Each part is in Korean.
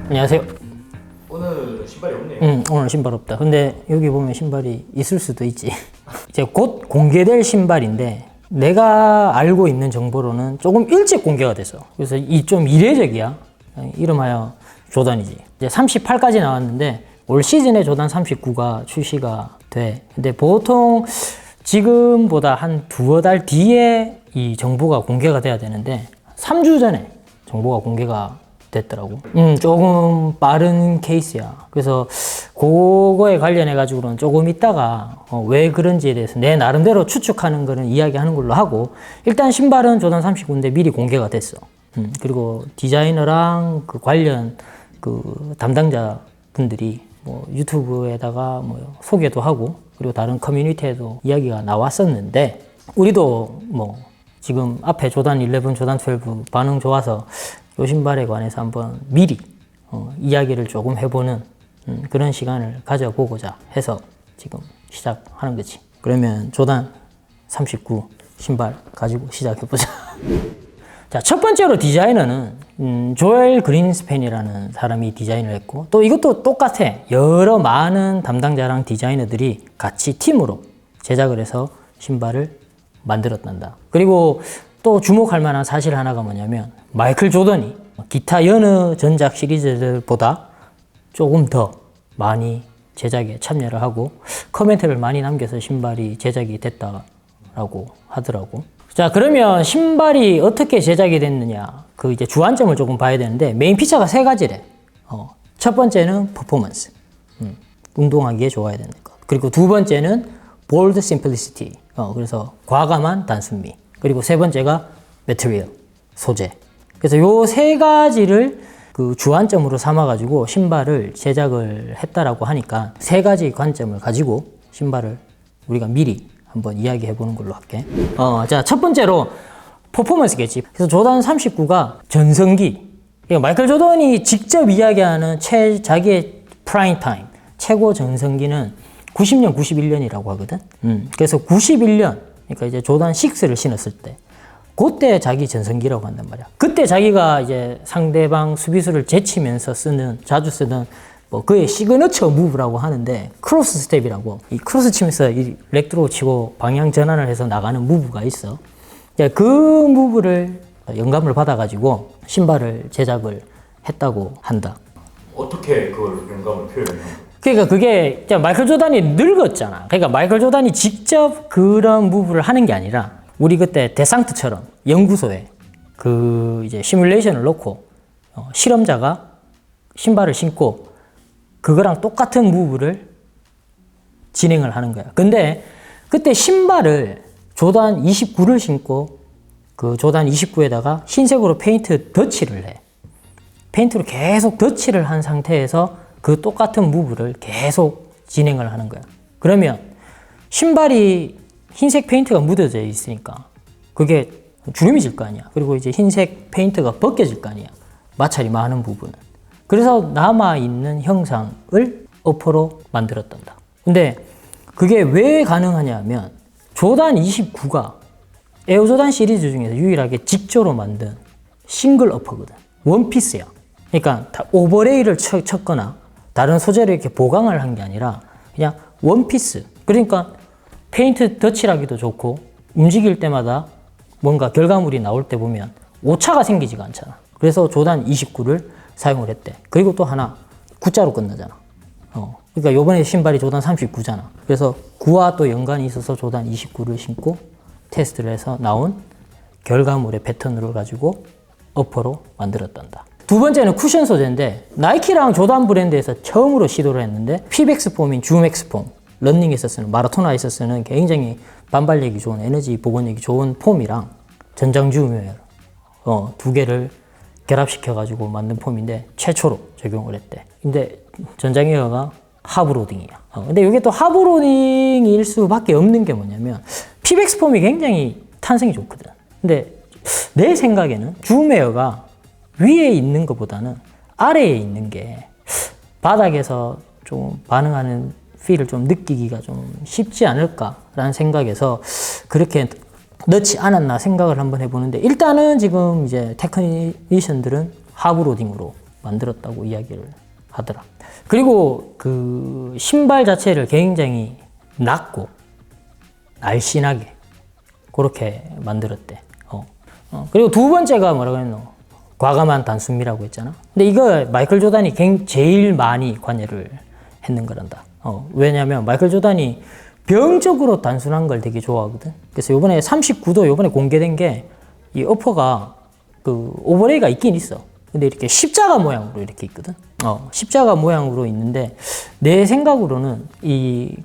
안녕하세요. 오늘 신발이 없네요. 오늘 신발 없다. 근데 여기 보면 신발이 있을 수도 있지. 이제 곧 공개될 신발인데 내가 알고 있는 정보로는 조금 일찍 공개가 됐어. 그래서 이 좀 이례적이야. 이름하여 조던이지. 이제 38까지 나왔는데 올 시즌에 조던 39가 출시가 돼. 근데 보통 지금보다 한 두어 달 뒤에 이 정보가 공개가 돼야 되는데 3주 전에 정보가 공개가 됐더라고. 조금 빠른 케이스야. 그래서 그거에 관련해 가지고는 조금 있다가 왜 그런지에 대해서 내 나름대로 추측하는 거는 이야기하는 걸로 하고, 일단 신발은 조던 39인데 미리 공개가 됐어. 그리고 디자이너랑 그 관련 그 담당자 분들이 뭐 유튜브에다가 뭐 소개도 하고, 그리고 다른 커뮤니티에도 이야기가 나왔었는데, 우리도 뭐 지금 앞에 조던 11, 조던 12 반응 좋아서 이 신발에 관해서 한번 미리 이야기를 조금 해보는 그런 시간을 가져보고자 해서 지금 시작하는 거지. 그러면 조던 39 신발 가지고 시작해보자. 자, 첫 번째로 디자이너는 조엘 그린스팬이라는 사람이 디자인을 했고, 또 이것도 똑같아. 여러 많은 담당자랑 디자이너들이 같이 팀으로 제작을 해서 신발을 만들었단다. 그리고 또 주목할 만한 사실 하나가 뭐냐면, 마이클 조던이 기타 여느 전작 시리즈들보다 조금 더 많이 제작에 참여를 하고 코멘트를 많이 남겨서 신발이 제작이 됐다라고 하더라고. 자, 그러면 신발이 어떻게 제작이 됐느냐, 그 이제 주안점을 조금 봐야 되는데, 메인 피처가 세 가지래. 첫 번째는 퍼포먼스, 운동하기에 좋아야 되는 것. 그리고 두 번째는 bold simplicity, 그래서 과감한 단순미. 그리고 세 번째가 material, 소재. 그래서 요 세 가지를 그 주안점으로 삼아가지고 신발을 제작을 했다라고 하니까, 세 가지 관점을 가지고 신발을 우리가 미리 한번 이야기해 보는 걸로 할게. 자, 첫 번째로 퍼포먼스겠지. 그래서 조던 39가 전성기. 마이클 조던이 직접 이야기하는 자기의 프라임 타임, 최고 전성기는 90년, 91년이라고 하거든. 그래서 91년, 그러니까 이제 조던 6를 신었을 때, 그때 자기 전성기라고 한단 말이야. 그때 자기가 이제 상대방 수비수를 제치면서 자주 쓰는 뭐 그의 시그너처 무브라고 하는데, 크로스 스텝이라고, 이 크로스 치면서 이 렉드로 치고 방향 전환을 해서 나가는 무브가 있어. 그 무브를 영감을 받아가지고 신발을 제작을 했다고 한다. 어떻게 그걸 영감을 표현해요? 그러니까 그게 마이클 조던이 늙었잖아. 그러니까 마이클 조던이 직접 그런 무브를 하는 게 아니라, 우리 그때 데상트처럼 연구소에 그 이제 시뮬레이션을 놓고 실험자가 신발을 신고 그거랑 똑같은 무브를 진행을 하는 거야. 근데 그때 신발을 조던 29를 신고 그 조던 29에다가 흰색으로 페인트 덧칠을 해. 페인트로 계속 덧칠을 한 상태에서 그 똑같은 무브를 계속 진행을 하는 거야. 그러면 신발이 흰색 페인트가 묻어져 있으니까 그게 주름이 질 거 아니야. 그리고 이제 흰색 페인트가 벗겨질 거 아니야. 마찰이 많은 부분은. 그래서 남아있는 형상을 어퍼로 만들었단다. 근데 그게 왜 가능하냐면, 조던 29가 에어조던 시리즈 중에서 유일하게 직조로 만든 싱글 어퍼거든. 원피스야. 그러니까 오버레이를 쳤거나 다른 소재를 이렇게 보강을 한 게 아니라 그냥 원피스. 그러니까 페인트 덧칠하기도 좋고, 움직일 때마다 뭔가 결과물이 나올 때 보면 오차가 생기지가 않잖아. 그래서 조던 29를 사용을 했대. 그리고 또 하나, 9자로 끝나잖아. 그러니까 요번에 신발이 조던 39잖아. 그래서 9와 또 연관이 있어서 조던 29를 신고 테스트를 해서 나온 결과물의 패턴을 가지고 어퍼로 만들었단다. 두 번째는 쿠션 소재인데, 나이키랑 조던 브랜드에서 처음으로 시도를 했는데, 피백스 폼인 줌엑스 폼, 러닝에서 쓰는, 마라토나에서 쓰는 굉장히 반발력이 좋은, 에너지 복원력이 좋은 폼이랑 전장주메어 두 개를 결합시켜가지고 만든 폼인데 최초로 적용을 했대. 근데 전장에어가 하브로딩이야. 근데 이게 또 하브로딩일 수밖에 없는 게 뭐냐면, 피백스 폼이 굉장히 탄성이 좋거든. 근데 내 생각에는 줌에어가 위에 있는 것보다는 아래에 있는 게 바닥에서 좀 반응하는 필을 좀 느끼기가 좀 쉽지 않을까라는 생각에서 그렇게 넣지 않았나 생각을 한번 해보는데, 일단은 지금 이제 테크니션들은 하브로딩으로 만들었다고 이야기를 하더라. 그리고 그 신발 자체를 굉장히 낮고 날씬하게 그렇게 만들었대. 그리고 두 번째가 뭐라고 했노? 과감한 단순미라고 했잖아. 근데 이거 마이클 조단이 제일 많이 관여를 했는 거란다. 왜냐면 마이클 조단이 병적으로 단순한 걸 되게 좋아하거든. 그래서 요번에 39도 요번에 공개된 게 이 어퍼가 그 오버레이가 있긴 있어. 근데 이렇게 십자가 모양으로 이렇게 있거든. 십자가 모양으로 있는데 내 생각으로는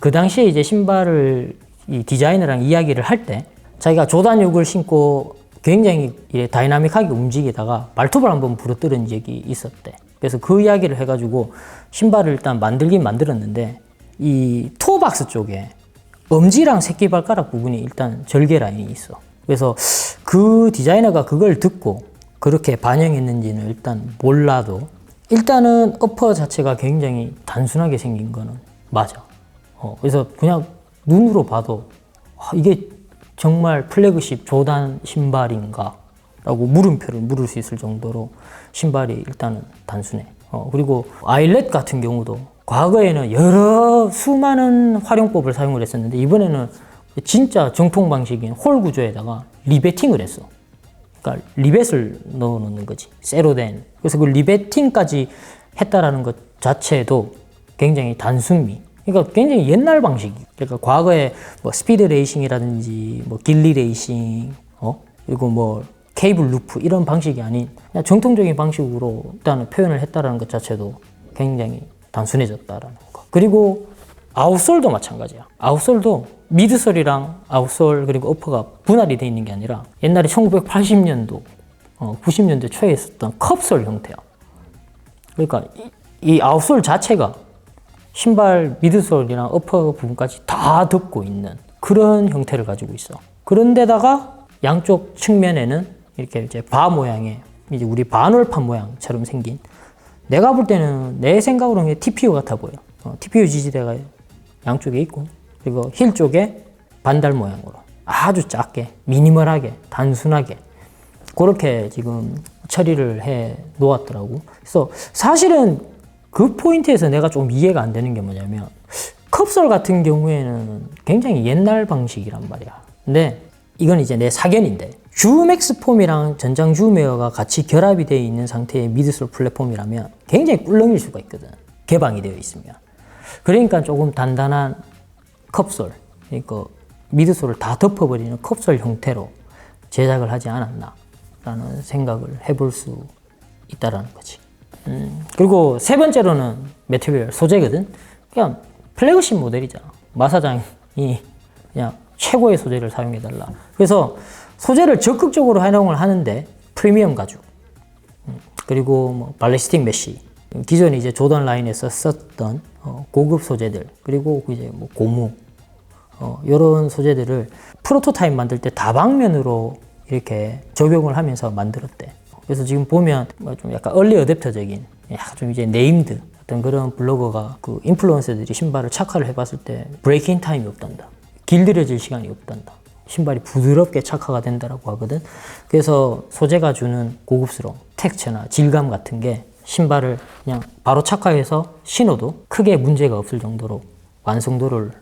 그 당시에 이제 신발을 이 디자이너랑 이야기를 할 때 자기가 조단 6을 신고 굉장히 다이나믹하게 움직이다가 발톱을 한번 부러뜨린 적이 있었대. 그래서 그 이야기를 해가지고 신발을 일단 만들긴 만들었는데 이 토어박스 쪽에 엄지랑 새끼발가락 부분이 일단 절개 라인이 있어. 그래서 그 디자이너가 그걸 듣고 그렇게 반영했는지는 일단 몰라도 일단은 어퍼 자체가 굉장히 단순하게 생긴 거는 맞아. 그래서 그냥 눈으로 봐도 이게 정말 플래그십 조단 신발인가? 라고 물음표를 물을 수 있을 정도로 신발이 일단은 단순해. 그리고 아일렛 같은 경우도 과거에는 여러 수많은 활용법을 사용을 했었는데 이번에는 진짜 정통 방식인 홀 구조에다가 리베팅을 했어. 그러니까 리벳을 넣어 놓는 거지. 쇠로 된. 그래서 그 리베팅까지 했다라는 것 자체도 굉장히 단순미. 그러니까 굉장히 옛날 방식. 그러니까 과거에 뭐 스피드 레이싱이라든지 뭐 길리 레이싱, 그리고 뭐 케이블 루프 이런 방식이 아닌 그냥 정통적인 방식으로 일단은 표현을 했다라는 것 자체도 굉장히 단순해졌다라는 거. 그리고 아웃솔도 마찬가지야. 아웃솔도 미드솔이랑 아웃솔 그리고 어퍼가 분할이 돼 있는 게 아니라 옛날에 1980년도, 90년대 초에 있었던 컵솔 형태야. 그러니까 이 아웃솔 자체가 신발 미드솔이랑 어퍼 부분까지 다 덮고 있는 그런 형태를 가지고 있어. 그런데다가 양쪽 측면에는 이렇게 이제 바 모양의 이제 우리 바늘판 모양처럼 생긴 내가 볼 때는 내 생각으로는 TPU 같아 보여. TPU 지지대가 양쪽에 있고 그리고 힐 쪽에 반달 모양으로 아주 작게 미니멀하게 단순하게 그렇게 지금 처리를 해 놓았더라고. 그래서 사실은 그 포인트에서 내가 좀 이해가 안 되는 게 뭐냐면 컵솔 같은 경우에는 굉장히 옛날 방식이란 말이야. 근데 이건 이제 내 사견인데 주맥스 폼이랑 전장 주메어가 같이 결합이 되어 있는 상태의 미드솔 플랫폼이라면 굉장히 꿀렁일 수가 있거든. 개방이 되어 있으면. 그러니까 조금 단단한 컵솔, 그러니까 미드솔을 다 덮어버리는 컵솔 형태로 제작을 하지 않았나라는 생각을 해볼 수 있다라는 거지. 그리고 세 번째로는 매트리얼, 소재거든. 그냥 플래그십 모델이잖아. 마사장이 그냥 최고의 소재를 사용해달라. 그래서 소재를 적극적으로 활용을 하는데 프리미엄 가죽, 그리고 뭐 발리스틱 메쉬, 기존에 이제 조던 라인에서 썼던 고급 소재들, 그리고 이제 뭐 고무, 이런 소재들을 프로토타입 만들 때 다방면으로 이렇게 적용을 하면서 만들었대. 그래서 지금 보면 좀 약간 얼리 어댑터적인, 약간 좀 이제 네임드 어떤 그런 블로거가 그 인플루언서들이 신발을 착화를 해봤을 때 브레이킹 타임이 없단다. 길들여질 시간이 없단다. 신발이 부드럽게 착화가 된다라고 하거든. 그래서 소재가 주는 고급스러움, 텍스처나 질감 같은 게 신발을 그냥 바로 착화해서 신어도 크게 문제가 없을 정도로 완성도를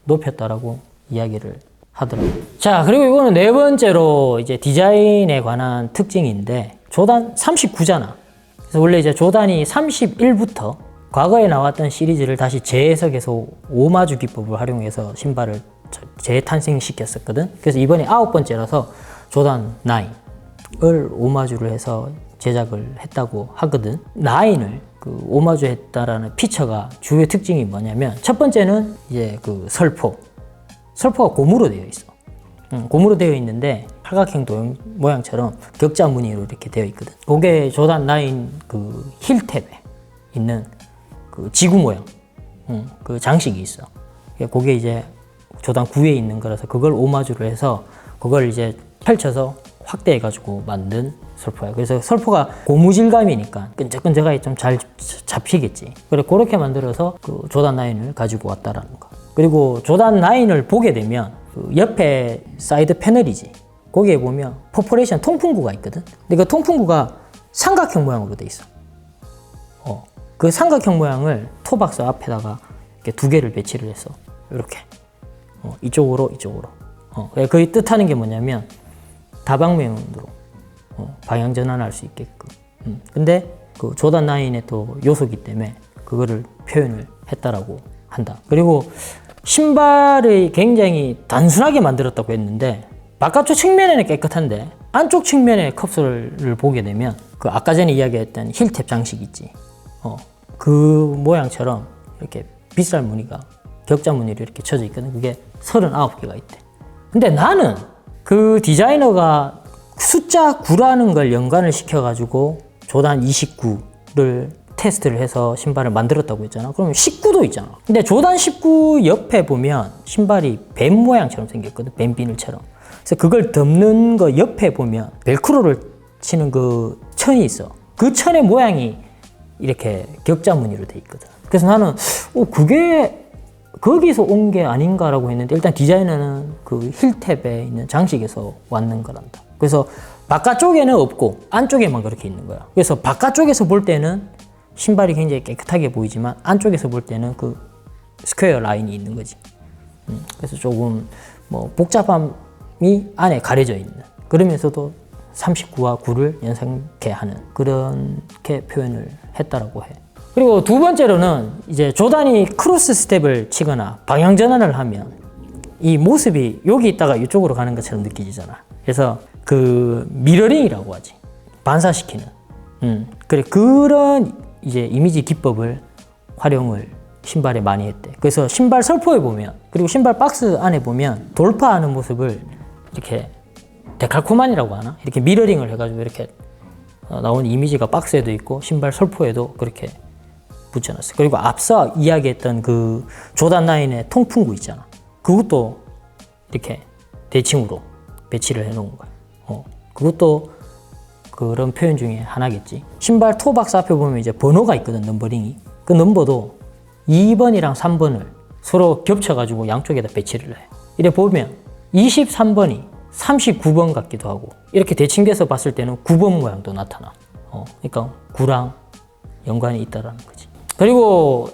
높였다라고 이야기를 하더라고요. 자, 그리고 이거는 네 번째로 이제 디자인에 관한 특징인데 조단 39잖아. 그래서 원래 이제 조단이 31부터 과거에 나왔던 시리즈를 다시 재해석해서 오마주 기법을 활용해서 신발을 재탄생시켰었거든. 그래서 이번에 9번째라서 조단 9을 오마주를 해서 제작을 했다고 하거든. 9을 그 오마주 했다라는 피처가 주요 특징이 뭐냐면 첫 번째는 이제 그 설포가 고무로 되어 있어. 고무로 되어 있는데 팔각형 모양처럼 격자 무늬로 이렇게 되어 있거든. 그게 조단 9 그 힐탭에 있는 그 지구 모양, 그 장식이 있어. 그게 이제 조단 9에 있는 거라서 그걸 오마주로 해서 그걸 이제 펼쳐서 확대해가지고 만든 설포야. 그래서 설포가 고무 질감이니까 끈적끈적하게 좀 잘 잡히겠지. 그래 그렇게 만들어서 그 조단 9을 가지고 왔다라는 거. 그리고 조단 9을 보게 되면 그 옆에 사이드 패널이지. 거기에 보면 퍼포레이션 통풍구가 있거든. 근데 그 통풍구가 삼각형 모양으로 돼 있어. 그 삼각형 모양을 토박스 앞에다가 이렇게 두 개를 배치를 했어. 이렇게 이쪽으로. 그 뜻하는 게 뭐냐면 다방면으로 방향 전환할 수 있게끔. 근데 그 조단 9의 또 요소기 때문에 그거를 표현을 했다라고 한다. 그리고 신발을 굉장히 단순하게 만들었다고 했는데 바깥쪽 측면에는 깨끗한데 안쪽 측면의 컵솔을 보게 되면 그 아까 전에 이야기했던 힐탭 장식 있지. 그 모양처럼 이렇게 빗살 무늬가 격자 무늬로 이렇게 쳐져 있거든. 그게 39개가 있대. 근데 나는 그 디자이너가 숫자 9라는 걸 연관을 시켜가지고 조단 29를 테스트를 해서 신발을 만들었다고 했잖아. 그러면 19도 있잖아. 근데 조단 19 옆에 보면 신발이 뱀 모양처럼 생겼거든. 뱀 비늘처럼. 그래서 그걸 덮는 거 옆에 보면 벨크로를 치는 그 천이 있어. 그 천의 모양이 이렇게 격자 무늬로 돼 있거든. 그래서 나는 그게 거기서 온 게 아닌가라고 했는데 일단 디자이너는 그 힐탭에 있는 장식에서 왔는 거란다. 그래서 바깥쪽에는 없고 안쪽에만 그렇게 있는 거야. 그래서 바깥쪽에서 볼 때는 신발이 굉장히 깨끗하게 보이지만 안쪽에서 볼 때는 그 스퀘어 라인이 있는 거지. 그래서 조금 뭐 복잡함이 안에 가려져 있는, 그러면서도 39와 9를 연상케 하는 그렇게 표현을 했다라고 해. 그리고 두 번째로는 이제 조단이 크로스 스텝을 치거나 방향 전환을 하면 이 모습이 여기 있다가 이쪽으로 가는 것처럼 느껴지잖아. 그래서 그 미러링이라고 하지. 반사시키는. 그래, 그런 이제 이미지 기법을 활용을 신발에 많이 했대. 그래서 신발 설포에 보면, 그리고 신발 박스 안에 보면 돌파하는 모습을 이렇게 데칼코만이라고 하나? 이렇게 미러링을 해가지고 이렇게 나온 이미지가 박스에도 있고 신발 설포에도 그렇게 붙여놨어요. 그리고 앞서 이야기했던 그 조단 9의 통풍구 있잖아. 그것도 이렇게 대칭으로 배치를 해놓은 거야. 그것도 그런 표현 중에 하나겠지. 신발 토박스 앞에 보면 이제 번호가 있거든, 넘버링이. 그 넘버도 2번이랑 3번을 서로 겹쳐가지고 양쪽에다 배치를 해. 이래 보면 23번이 39번 같기도 하고, 이렇게 대칭돼서 봤을 때는 9번 모양도 나타나. 그러니까 9랑 연관이 있다라는 거지. 그리고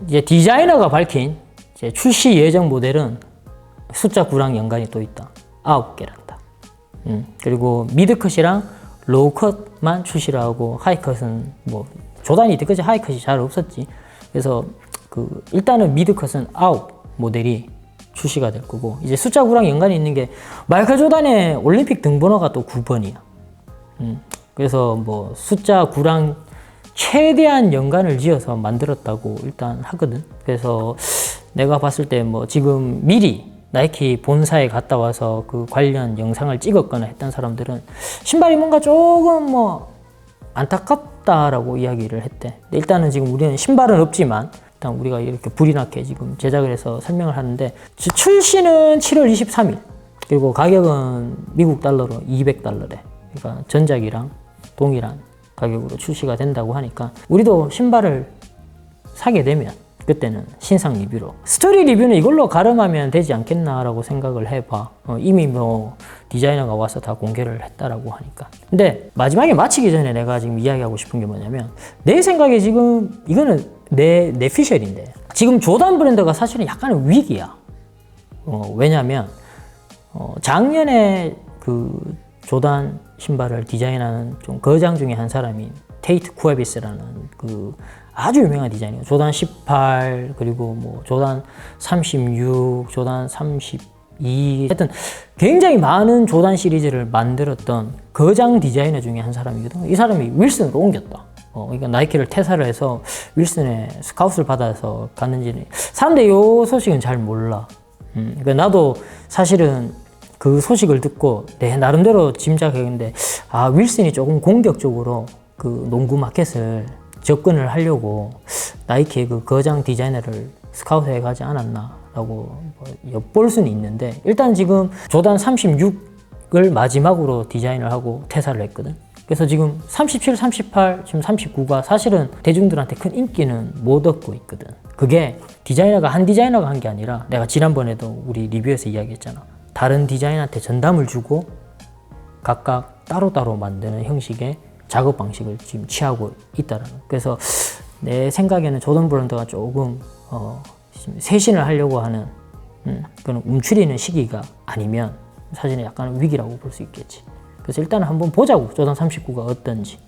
이제 디자이너가 밝힌 이제 출시 예정 모델은 숫자 9랑 연관이 또 있다. 9개란다. 그리고 미드컷이랑 로우컷만 출시를 하고 하이컷은 뭐 조단이 이때까지 하이컷이 잘 없었지. 그래서 그 일단은 미드컷은 9 모델이 출시가 될 거고, 이제 숫자 9랑 연관이 있는 게 마이클 조단의 올림픽 등번호가 또 9번이야. 그래서 뭐 숫자 9랑 최대한 연관을 지어서 만들었다고 일단 하거든. 그래서 내가 봤을 때 뭐 지금 미리 나이키 본사에 갔다 와서 그 관련 영상을 찍었거나 했던 사람들은 신발이 뭔가 조금 뭐 안타깝다라고 이야기를 했대. 일단은 지금 우리는 신발은 없지만 일단 우리가 이렇게 불이 나게 지금 제작을 해서 설명을 하는데, 출시는 7월 23일, 그리고 가격은 미국 달러로 $200래. 그러니까 전작이랑 동일한 가격으로 출시가 된다고 하니까 우리도 신발을 사게 되면 그때는 신상 리뷰로, 스토리 리뷰는 이걸로 가름하면 되지 않겠나라고 생각을 해봐. 이미 뭐 디자이너가 와서 다 공개를 했다라고 하니까. 근데 마지막에 마치기 전에 내가 지금 이야기하고 싶은 게 뭐냐면, 내 생각에 지금 이거는 내 피셜인데 지금 조단 브랜드가 사실은 약간은 위기야. 왜냐면 작년에 그 조단 신발을 디자인하는 좀 거장 중에 한 사람이 테이트 쿠에비스라는 그 아주 유명한 디자이너예요. 조단 18, 그리고 뭐 조단 36, 조단 32, 하여튼 굉장히 많은 조단 시리즈를 만들었던 거장 디자이너 중에 한 사람이거든. 이 사람이 윌슨으로 옮겼다. 그러니까 나이키를 퇴사를 해서 윌슨의 스카웃을 받아서 갔는지, 사람들이 이 소식은 잘 몰라. 그러니까 나도 사실은 그 소식을 듣고 내 나름대로 짐작했는데, 윌슨이 조금 공격적으로 그 농구 마켓을 접근을 하려고 나이키의 그 거장 디자이너를 스카우트해 가지 않았나라고 엿볼 수는 있는데, 일단 지금 조단 36을 마지막으로 디자인을 하고 퇴사를 했거든. 그래서 지금 37, 38, 지금 39가 사실은 대중들한테 큰 인기는 못 얻고 있거든. 그게 한 디자이너가 한 게 아니라, 내가 지난번에도 우리 리뷰에서 이야기했잖아. 다른 디자인한테 전담을 주고 각각 따로따로 만드는 형식의 작업 방식을 지금 취하고 있다라는. 그래서 내 생각에는 조던 브랜드가 조금 지금 쇄신을 하려고 하는 그런 움츠리는 시기가 아니면 사실은 약간 위기라고 볼 수 있겠지. 그래서 일단은 한번 보자고, 조던 39가 어떤지.